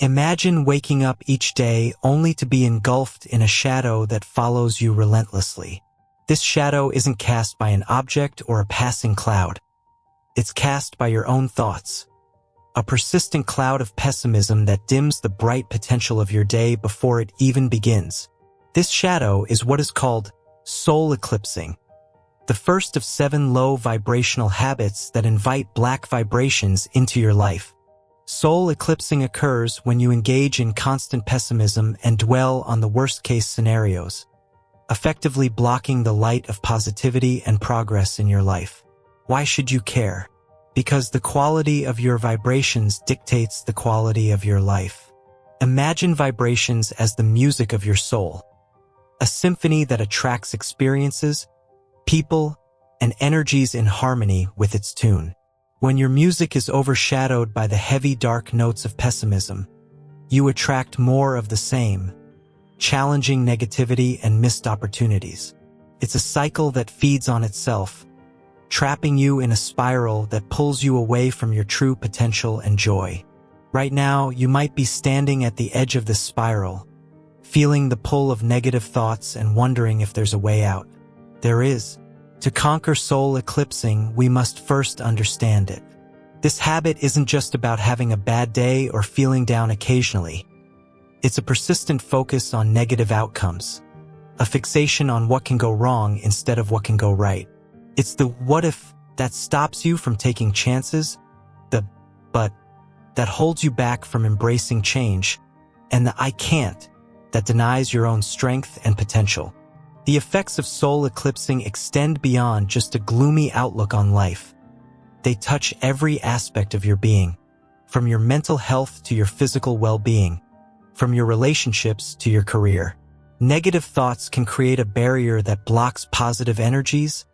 Imagine waking up each day only to be engulfed in a shadow that follows you relentlessly. This shadow isn't cast by an object or a passing cloud. It's cast by your own thoughts. A persistent cloud of pessimism that dims the bright potential of your day before it even begins. This shadow is what is called soul eclipsing, the first of 7 low vibrational habits that invite black vibrations into your life. Soul eclipsing occurs when you engage in constant pessimism and dwell on the worst-case scenarios, effectively blocking the light of positivity and progress in your life. Why should you care? Because the quality of your vibrations dictates the quality of your life. Imagine vibrations as the music of your soul, a symphony that attracts experiences, people, and energies in harmony with its tune. When your music is overshadowed by the heavy, dark notes of pessimism, you attract more of the same, challenging negativity and missed opportunities. It's a cycle that feeds on itself, trapping you in a spiral that pulls you away from your true potential and joy. Right now, you might be standing at the edge of this spiral, feeling the pull of negative thoughts and wondering if there's a way out. There is. To conquer soul eclipsing, we must first understand it. This habit isn't just about having a bad day or feeling down occasionally. It's a persistent focus on negative outcomes, a fixation on what can go wrong instead of what can go right. It's the what if that stops you from taking chances, the but that holds you back from embracing change, and the I can't that denies your own strength and potential. The effects of soul eclipsing extend beyond just a gloomy outlook on life. They touch every aspect of your being, from your mental health to your physical well-being, from your relationships to your career. Negative thoughts can create a barrier that blocks positive energies,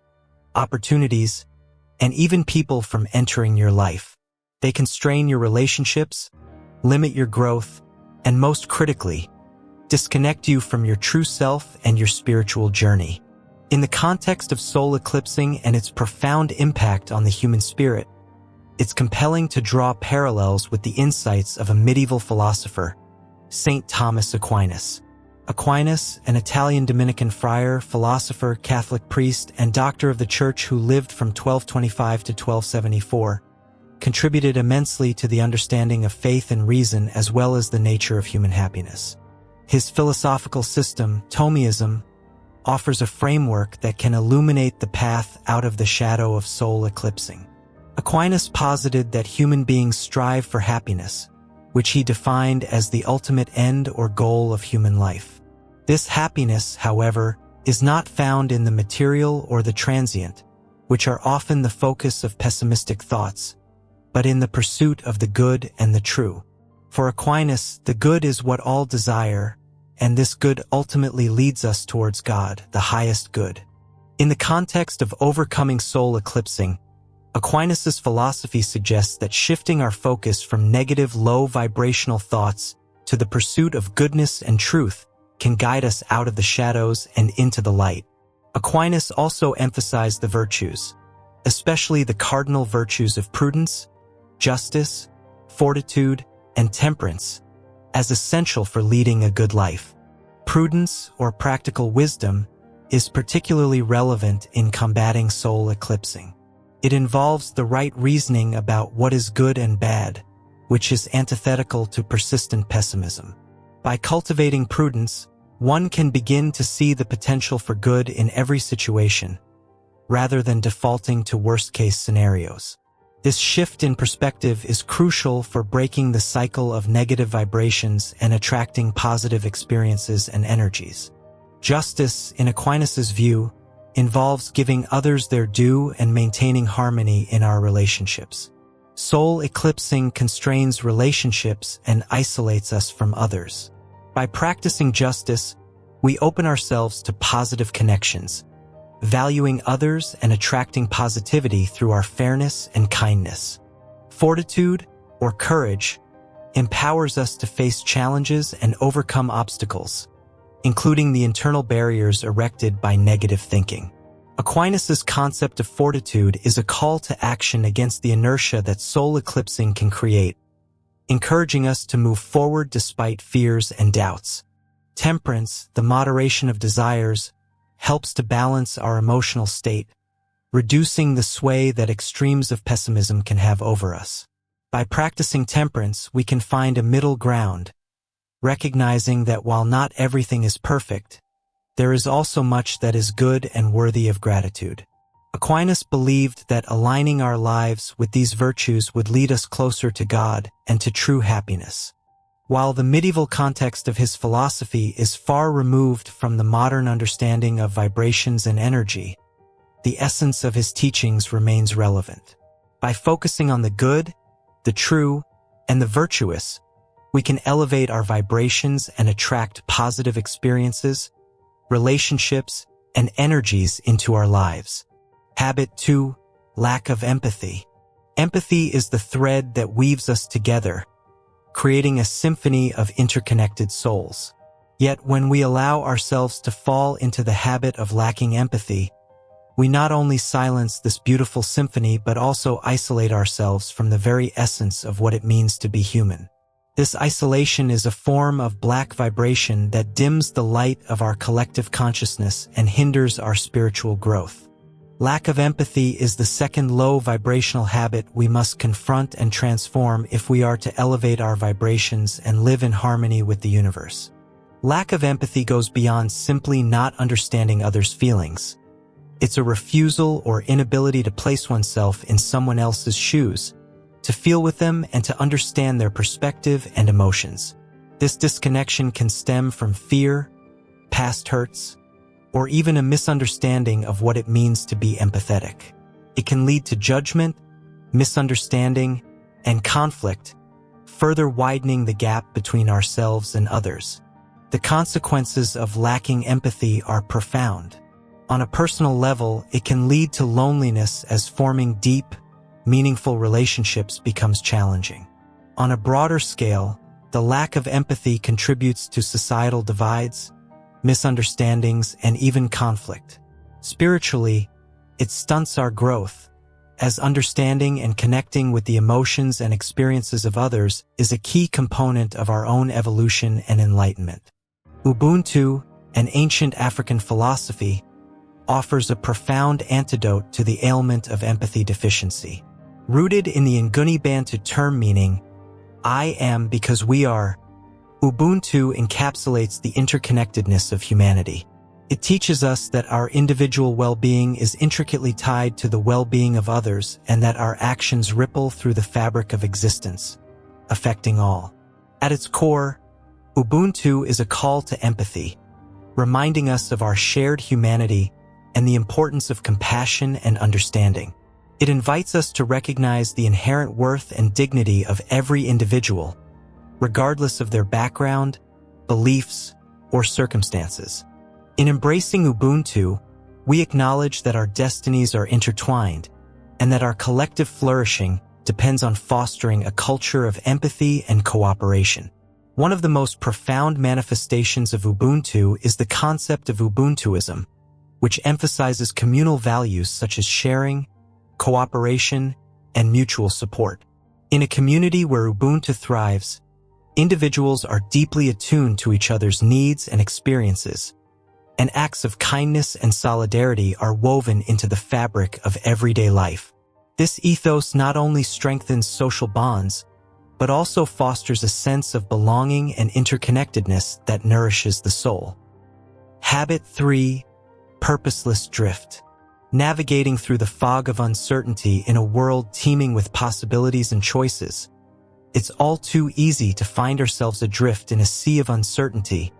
opportunities, and even people from entering your life. They can strain your relationships, limit your growth, and most critically, disconnect you from your true self and your spiritual journey. In the context of soul eclipsing and its profound impact on the human spirit, it's compelling to draw parallels with the insights of a medieval philosopher, Saint Thomas Aquinas. Aquinas, an Italian Dominican friar, philosopher, Catholic priest, and doctor of the Church who lived from 1225 to 1274, contributed immensely to the understanding of faith and reason as well as the nature of human happiness. His philosophical system, Thomism, offers a framework that can illuminate the path out of the shadow of soul eclipsing. Aquinas posited that human beings strive for happiness, which he defined as the ultimate end or goal of human life. This happiness, however, is not found in the material or the transient, which are often the focus of pessimistic thoughts, but in the pursuit of the good and the true. For Aquinas, the good is what all desire, and this good ultimately leads us towards God, the highest good. In the context of overcoming soul eclipsing, Aquinas' philosophy suggests that shifting our focus from negative, low vibrational thoughts to the pursuit of goodness and truth can guide us out of the shadows and into the light. Aquinas also emphasized the virtues, especially the cardinal virtues of prudence, justice, fortitude, and temperance, as essential for leading a good life. Prudence, or practical wisdom, is particularly relevant in combating soul eclipsing. It involves the right reasoning about what is good and bad, which is antithetical to persistent pessimism. By cultivating prudence, one can begin to see the potential for good in every situation, rather than defaulting to worst-case scenarios. This shift in perspective is crucial for breaking the cycle of negative vibrations and attracting positive experiences and energies. Justice, in Aquinas' view, involves giving others their due and maintaining harmony in our relationships. Soul eclipsing constrains relationships and isolates us from others. By practicing justice, we open ourselves to positive connections, valuing others and attracting positivity through our fairness and kindness. Fortitude, or courage, empowers us to face challenges and overcome obstacles, including the internal barriers erected by negative thinking. Aquinas' concept of fortitude is a call to action against the inertia that soul eclipsing can create, encouraging us to move forward despite fears and doubts. Temperance, the moderation of desires, helps to balance our emotional state, reducing the sway that extremes of pessimism can have over us. By practicing temperance, we can find a middle ground, recognizing that while not everything is perfect, there is also much that is good and worthy of gratitude. Aquinas believed that aligning our lives with these virtues would lead us closer to God and to true happiness. While the medieval context of his philosophy is far removed from the modern understanding of vibrations and energy, the essence of his teachings remains relevant. By focusing on the good, the true, and the virtuous, we can elevate our vibrations and attract positive experiences, relationships, and energies into our lives. Habit 2. Lack of empathy. Empathy is the thread that weaves us together, creating a symphony of interconnected souls. Yet when we allow ourselves to fall into the habit of lacking empathy, we not only silence this beautiful symphony but also isolate ourselves from the very essence of what it means to be human. This isolation is a form of black vibration that dims the light of our collective consciousness and hinders our spiritual growth. Lack of empathy is the second low vibrational habit we must confront and transform if we are to elevate our vibrations and live in harmony with the universe. Lack of empathy goes beyond simply not understanding others' feelings. It's a refusal or inability to place oneself in someone else's shoes, to feel with them and to understand their perspective and emotions. This disconnection can stem from fear, past hurts, or even a misunderstanding of what it means to be empathetic. It can lead to judgment, misunderstanding, and conflict, further widening the gap between ourselves and others. The consequences of lacking empathy are profound. On a personal level, it can lead to loneliness as forming deep, meaningful relationships becomes challenging. On a broader scale, the lack of empathy contributes to societal divides, misunderstandings, and even conflict. Spiritually, it stunts our growth, as understanding and connecting with the emotions and experiences of others is a key component of our own evolution and enlightenment. Ubuntu, an ancient African philosophy, offers a profound antidote to the ailment of empathy deficiency. Rooted in the Nguni Bantu term meaning, I am because we are, Ubuntu encapsulates the interconnectedness of humanity. It teaches us that our individual well-being is intricately tied to the well-being of others and that our actions ripple through the fabric of existence, affecting all. At its core, Ubuntu is a call to empathy, reminding us of our shared humanity and the importance of compassion and understanding. It invites us to recognize the inherent worth and dignity of every individual, regardless of their background, beliefs, or circumstances. In embracing Ubuntu, we acknowledge that our destinies are intertwined and that our collective flourishing depends on fostering a culture of empathy and cooperation. One of the most profound manifestations of Ubuntu is the concept of Ubuntuism, which emphasizes communal values such as sharing, cooperation, and mutual support. In a community where Ubuntu thrives, individuals are deeply attuned to each other's needs and experiences, and acts of kindness and solidarity are woven into the fabric of everyday life. This ethos not only strengthens social bonds, but also fosters a sense of belonging and interconnectedness that nourishes the soul. Habit 3. Purposeless drift. Navigating through the fog of uncertainty in a world teeming with possibilities and choices, it's all too easy to find ourselves adrift in a sea of uncertainty,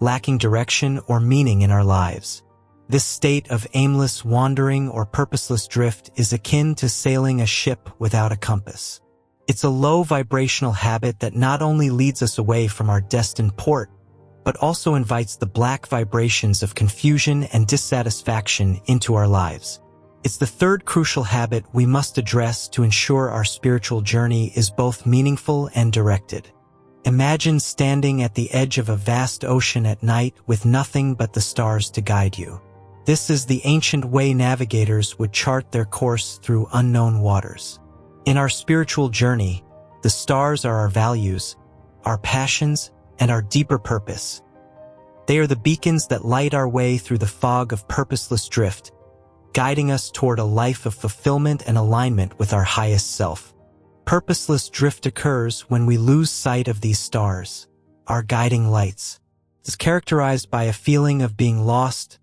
lacking direction or meaning in our lives. This state of aimless wandering or purposeless drift is akin to sailing a ship without a compass. It's a low vibrational habit that not only leads us away from our destined port, but also invites the black vibrations of confusion and dissatisfaction into our lives. It's the third crucial habit we must address to ensure our spiritual journey is both meaningful and directed. Imagine standing at the edge of a vast ocean at night with nothing but the stars to guide you. This is the ancient way navigators would chart their course through unknown waters. In our spiritual journey, The stars are our values, our passions, and our deeper purpose. They are the beacons that light our way through the fog of purposeless drift, guiding us toward a life of fulfillment and alignment with our highest self. Purposeless drift occurs when we lose sight of these stars, our guiding lights. It is characterized by a feeling of being lost,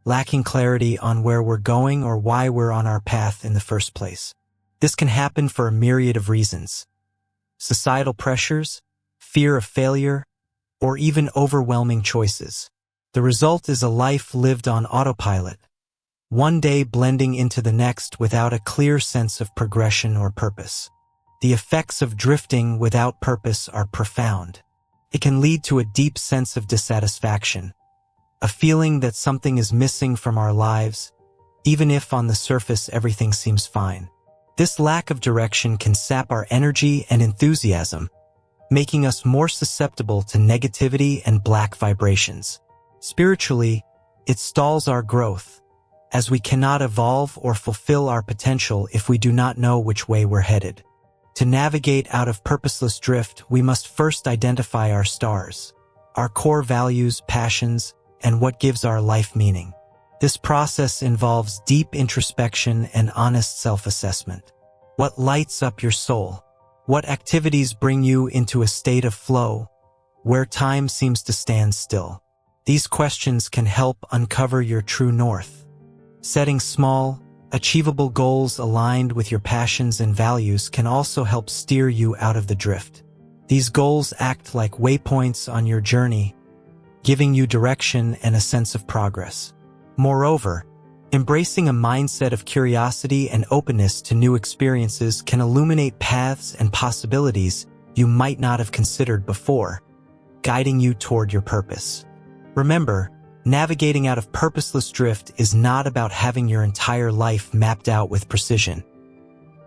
lacking clarity on where we're going or why we're on our path in the first place. This can happen for a myriad of reasons: societal pressures, fear of failure, or even overwhelming choices. The result is a life lived on autopilot, one day blending into the next without a clear sense of progression or purpose. The effects of drifting without purpose are profound. It can lead to a deep sense of dissatisfaction, a feeling that something is missing from our lives, even if on the surface everything seems fine. This lack of direction can sap our energy and enthusiasm, making us more susceptible to negativity and black vibrations. Spiritually, it stalls our growth, as we cannot evolve or fulfill our potential if we do not know which way we're headed. To navigate out of purposeless drift, we must first identify our stars, our core values, passions, and what gives our life meaning. This process involves deep introspection and honest self-assessment. What lights up your soul? What activities bring you into a state of flow, where time seems to stand still? These questions can help uncover your true north. Setting small, achievable goals aligned with your passions and values can also help steer you out of the drift. These goals act like waypoints on your journey, giving you direction and a sense of progress. Moreover, embracing a mindset of curiosity and openness to new experiences can illuminate paths and possibilities you might not have considered before, guiding you toward your purpose. Remember, navigating out of purposeless drift is not about having your entire life mapped out with precision.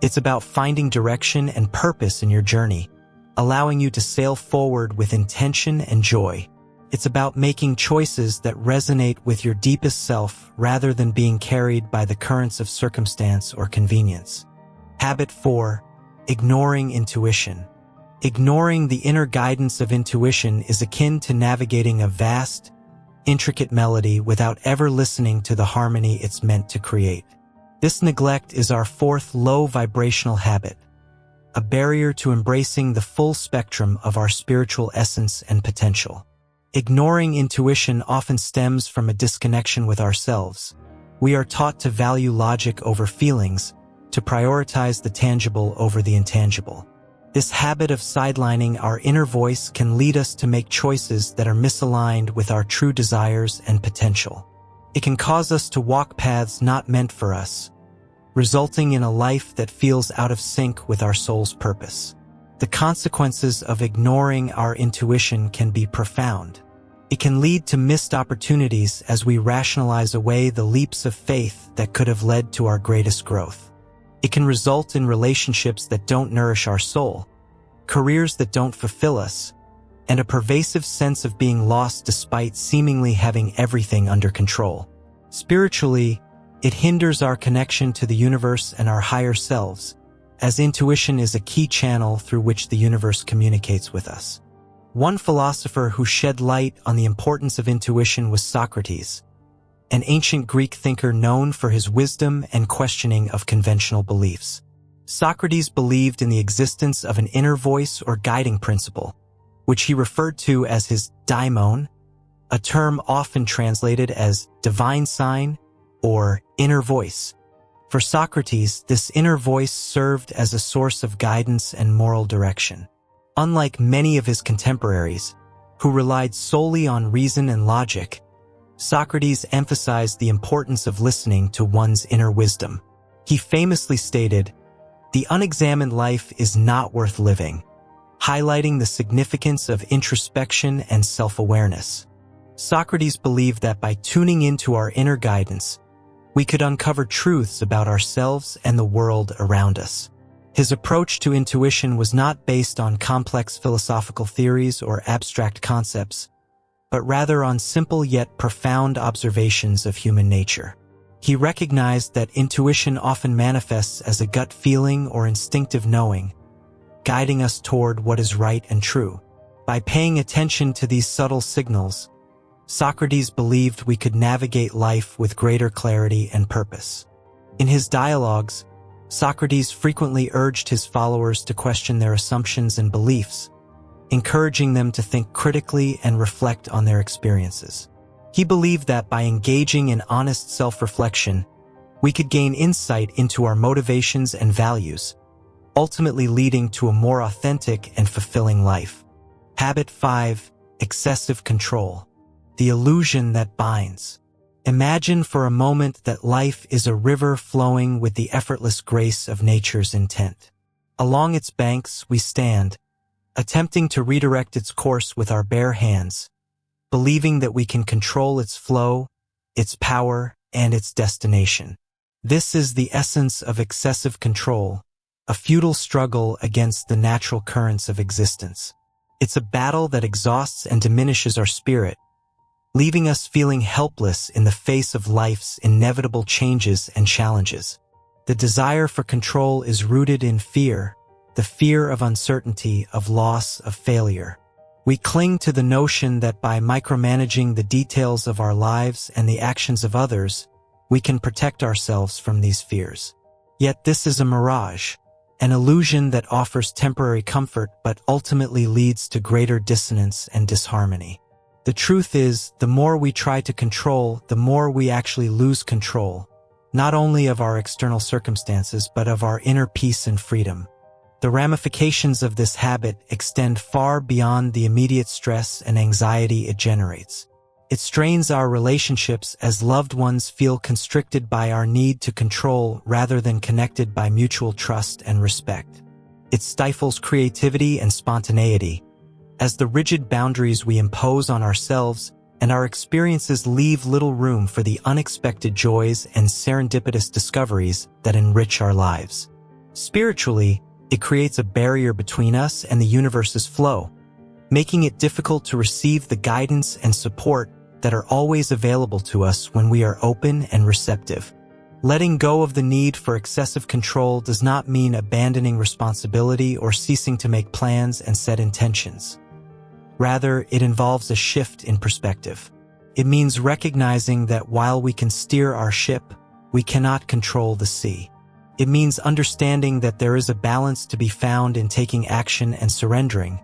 It's about finding direction and purpose in your journey, allowing you to sail forward with intention and joy. It's about making choices that resonate with your deepest self rather than being carried by the currents of circumstance or convenience. Habit 4. Ignoring intuition. Ignoring the inner guidance of intuition is akin to navigating a vast, intricate melody without ever listening to the harmony it's meant to create. This neglect is our fourth low vibrational habit, a barrier to embracing the full spectrum of our spiritual essence and potential. Ignoring intuition often stems from a disconnection with ourselves. We are taught to value logic over feelings, to prioritize the tangible over the intangible. This habit of sidelining our inner voice can lead us to make choices that are misaligned with our true desires and potential. It can cause us to walk paths not meant for us, resulting in a life that feels out of sync with our soul's purpose. The consequences of ignoring our intuition can be profound. It can lead to missed opportunities as we rationalize away the leaps of faith that could have led to our greatest growth. It can result in relationships that don't nourish our soul, careers that don't fulfill us, and a pervasive sense of being lost despite seemingly having everything under control. Spiritually, it hinders our connection to the universe and our higher selves, as intuition is a key channel through which the universe communicates with us. One philosopher who shed light on the importance of intuition was Socrates, an ancient Greek thinker known for his wisdom and questioning of conventional beliefs. Socrates believed in the existence of an inner voice or guiding principle, which he referred to as his daimon, a term often translated as divine sign or inner voice. For Socrates, this inner voice served as a source of guidance and moral direction. Unlike many of his contemporaries, who relied solely on reason and logic, Socrates emphasized the importance of listening to one's inner wisdom. He famously stated, "The unexamined life is not worth living," highlighting the significance of introspection and self-awareness. Socrates believed that by tuning into our inner guidance, we could uncover truths about ourselves and the world around us. His approach to intuition was not based on complex philosophical theories or abstract concepts, but rather on simple yet profound observations of human nature. He recognized that intuition often manifests as a gut feeling or instinctive knowing, guiding us toward what is right and true. By paying attention to these subtle signals, Socrates believed we could navigate life with greater clarity and purpose. In his dialogues, Socrates frequently urged his followers to question their assumptions and beliefs, encouraging them to think critically and reflect on their experiences. He believed that by engaging in honest self-reflection, we could gain insight into our motivations and values, ultimately leading to a more authentic and fulfilling life. Habit 5. Excessive control. The illusion that binds. Imagine for a moment that life is a river flowing with the effortless grace of nature's intent. Along its banks we stand, attempting to redirect its course with our bare hands, believing that we can control its flow, its power, and its destination. This is the essence of excessive control, a futile struggle against the natural currents of existence. It's a battle that exhausts and diminishes our spirit, leaving us feeling helpless in the face of life's inevitable changes and challenges. The desire for control is rooted in fear, the fear of uncertainty, of loss, of failure. We cling to the notion that by micromanaging the details of our lives and the actions of others, we can protect ourselves from these fears. Yet this is a mirage, an illusion that offers temporary comfort but ultimately leads to greater dissonance and disharmony. The truth is, the more we try to control, the more we actually lose control, not only of our external circumstances but of our inner peace and freedom. The ramifications of this habit extend far beyond the immediate stress and anxiety it generates. It strains our relationships as loved ones feel constricted by our need to control rather than connected by mutual trust and respect. It stifles creativity and spontaneity, as the rigid boundaries we impose on ourselves and our experiences leave little room for the unexpected joys and serendipitous discoveries that enrich our lives. Spiritually, it creates a barrier between us and the universe's flow, making it difficult to receive the guidance and support that are always available to us when we are open and receptive. Letting go of the need for excessive control does not mean abandoning responsibility or ceasing to make plans and set intentions. Rather, it involves a shift in perspective. It means recognizing that while we can steer our ship, we cannot control the sea. It means understanding that there is a balance to be found in taking action and surrendering,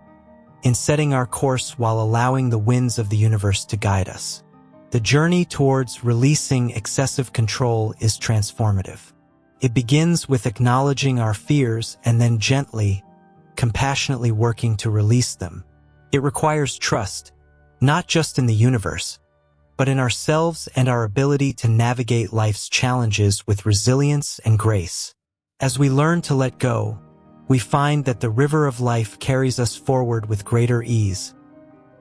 in setting our course while allowing the winds of the universe to guide us. The journey towards releasing excessive control is transformative. It begins with acknowledging our fears and then gently, compassionately working to release them. It requires trust, not just in the universe, but in ourselves and our ability to navigate life's challenges with resilience and grace. As we learn to let go, we find that the river of life carries us forward with greater ease,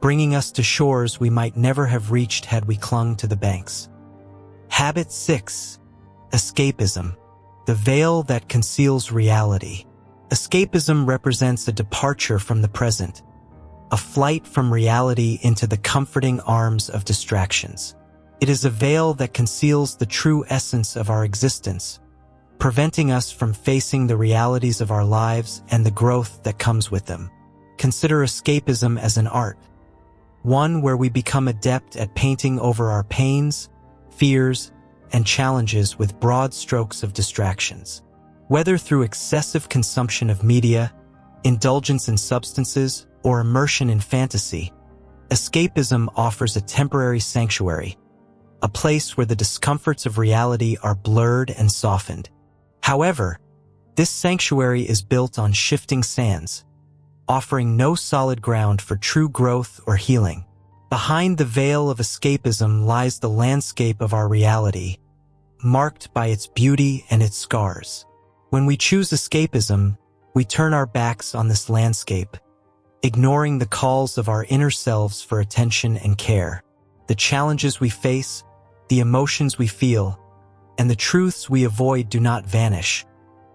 bringing us to shores we might never have reached had we clung to the banks. Habit 6. Escapism. The veil that conceals reality. Escapism represents a departure from the present, a flight from reality into the comforting arms of distractions. It is a veil that conceals the true essence of our existence, preventing us from facing the realities of our lives and the growth that comes with them. Consider escapism as an art, one where we become adept at painting over our pains, fears, and challenges with broad strokes of distractions. Whether through excessive consumption of media, indulgence in substances, or immersion in fantasy, escapism offers a temporary sanctuary, a place where the discomforts of reality are blurred and softened. However, this sanctuary is built on shifting sands, offering no solid ground for true growth or healing. Behind the veil of escapism lies the landscape of our reality, marked by its beauty and its scars. When we choose escapism, we turn our backs on this landscape, ignoring the calls of our inner selves for attention and care. The challenges we face, the emotions we feel, and the truths we avoid do not vanish,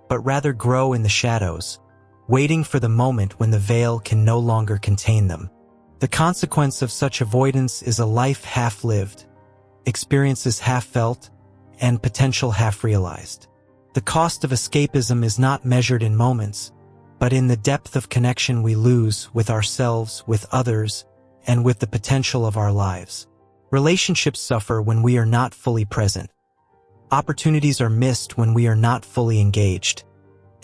but rather grow in the shadows, waiting for the moment when the veil can no longer contain them. The consequence of such avoidance is a life half-lived, experiences half-felt, and potential half-realized. The cost of escapism is not measured in moments, but in the depth of connection we lose with ourselves, with others, and with the potential of our lives. Relationships suffer when we are not fully present. Opportunities are missed when we are not fully engaged.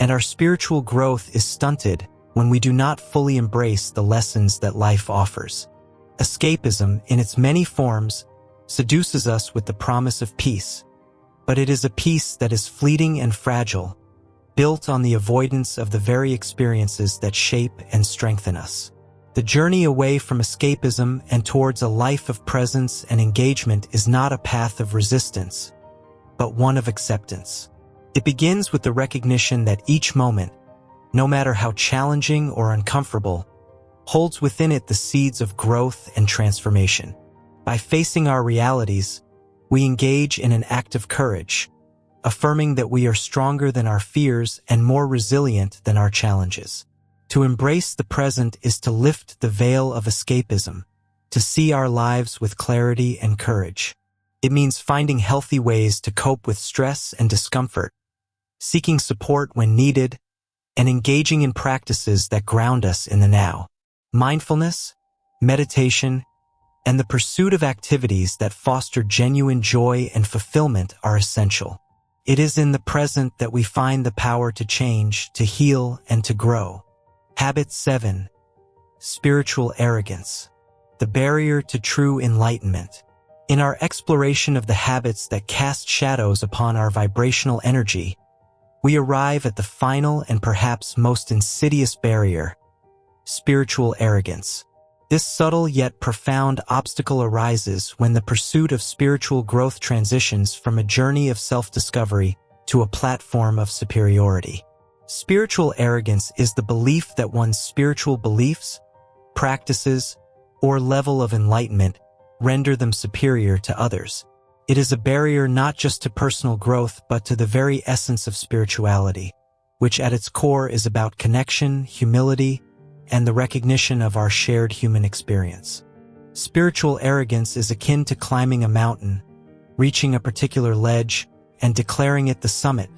And our spiritual growth is stunted when we do not fully embrace the lessons that life offers. Escapism, in its many forms, seduces us with the promise of peace, but it is a peace that is fleeting and fragile, built on the avoidance of the very experiences that shape and strengthen us. The journey away from escapism and towards a life of presence and engagement is not a path of resistance, but one of acceptance. It begins with the recognition that each moment, no matter how challenging or uncomfortable, holds within it the seeds of growth and transformation. By facing our realities, we engage in an act of courage, affirming that we are stronger than our fears and more resilient than our challenges. To embrace the present is to lift the veil of escapism, to see our lives with clarity and courage. It means finding healthy ways to cope with stress and discomfort, seeking support when needed, and engaging in practices that ground us in the now. Mindfulness, meditation, and the pursuit of activities that foster genuine joy and fulfillment are essential. It is in the present that we find the power to change, to heal, and to grow. Habit 7. Spiritual arrogance. The barrier to true enlightenment. In our exploration of the habits that cast shadows upon our vibrational energy, we arrive at the final and perhaps most insidious barrier: spiritual arrogance. This subtle yet profound obstacle arises when the pursuit of spiritual growth transitions from a journey of self-discovery to a platform of superiority. Spiritual arrogance is the belief that one's spiritual beliefs, practices, or level of enlightenment render them superior to others. It is a barrier not just to personal growth but to the very essence of spirituality, which at its core is about connection, humility, and the recognition of our shared human experience. Spiritual arrogance is akin to climbing a mountain, reaching a particular ledge, and declaring it the summit,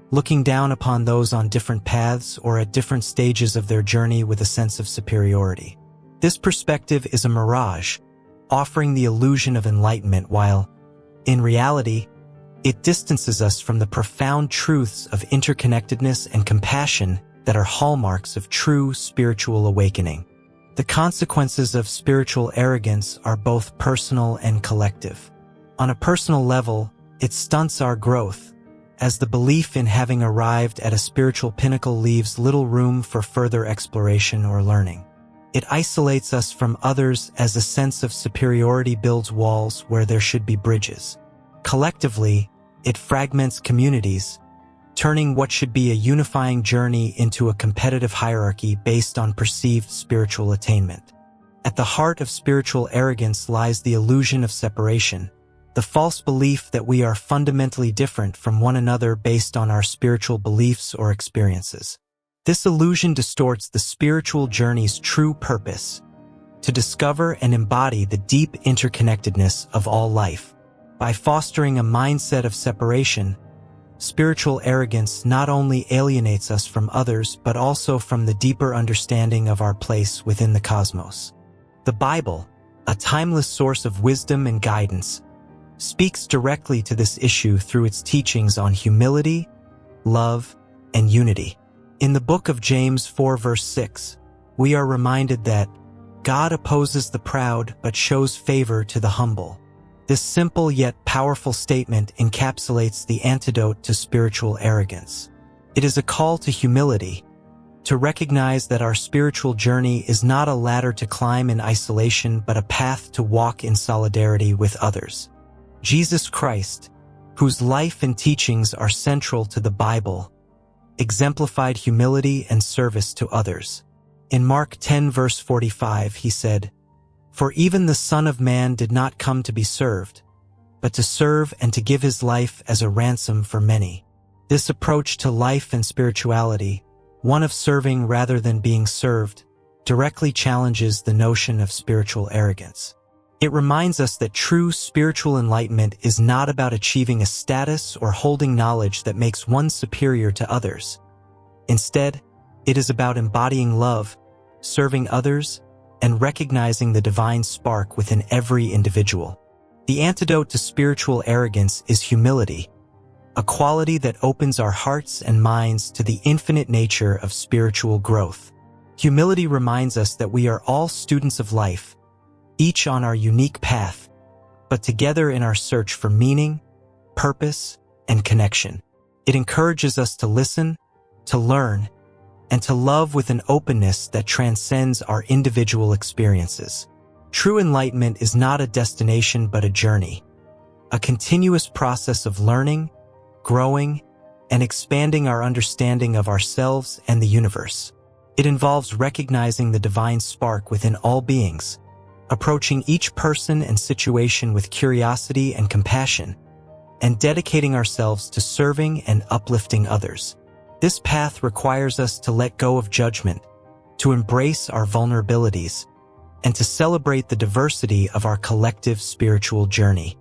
looking down upon those on different paths or at different stages of their journey with a sense of superiority. This perspective is a mirage, offering the illusion of enlightenment while, in reality, it distances us from the profound truths of interconnectedness and compassion that are hallmarks of true spiritual awakening. The consequences of spiritual arrogance are both personal and collective. On a personal level, it stunts our growth, as the belief in having arrived at a spiritual pinnacle leaves little room for further exploration or learning. It isolates us from others as a sense of superiority builds walls where there should be bridges. Collectively, it fragments communities, turning what should be a unifying journey into a competitive hierarchy based on perceived spiritual attainment. At the heart of spiritual arrogance lies the illusion of separation, the false belief that we are fundamentally different from one another based on our spiritual beliefs or experiences. This illusion distorts the spiritual journey's true purpose: to discover and embody the deep interconnectedness of all life. By fostering a mindset of separation, spiritual arrogance not only alienates us from others but also from the deeper understanding of our place within the cosmos. The Bible, a timeless source of wisdom and guidance, speaks directly to this issue through its teachings on humility, love, and unity. In the book of James 4 verse 6, we are reminded that God opposes the proud but shows favor to the humble. This simple yet powerful statement encapsulates the antidote to spiritual arrogance. It is a call to humility, to recognize that our spiritual journey is not a ladder to climb in isolation but a path to walk in solidarity with others. Jesus Christ, whose life and teachings are central to the Bible, exemplified humility and service to others. In Mark 10 verse 45, he said, "For even the Son of Man did not come to be served, but to serve and to give his life as a ransom for many." This approach to life and spirituality, one of serving rather than being served, directly challenges the notion of spiritual arrogance. It reminds us that true spiritual enlightenment is not about achieving a status or holding knowledge that makes one superior to others. Instead, It is about embodying love, serving others, and recognizing the divine spark within every individual. The antidote to spiritual arrogance is humility, a quality that opens our hearts and minds to the infinite nature of spiritual growth. Humility reminds us that we are all students of life, each on our unique path, but together in our search for meaning, purpose, and connection. It encourages us to listen, to learn, and to love with an openness that transcends our individual experiences. True enlightenment is not a destination but a journey, a continuous process of learning, growing, and expanding our understanding of ourselves and the universe. It involves recognizing the divine spark within all beings, approaching each person and situation with curiosity and compassion, and dedicating ourselves to serving and uplifting others. This path requires us to let go of judgment, to embrace our vulnerabilities, and to celebrate the diversity of our collective spiritual journey.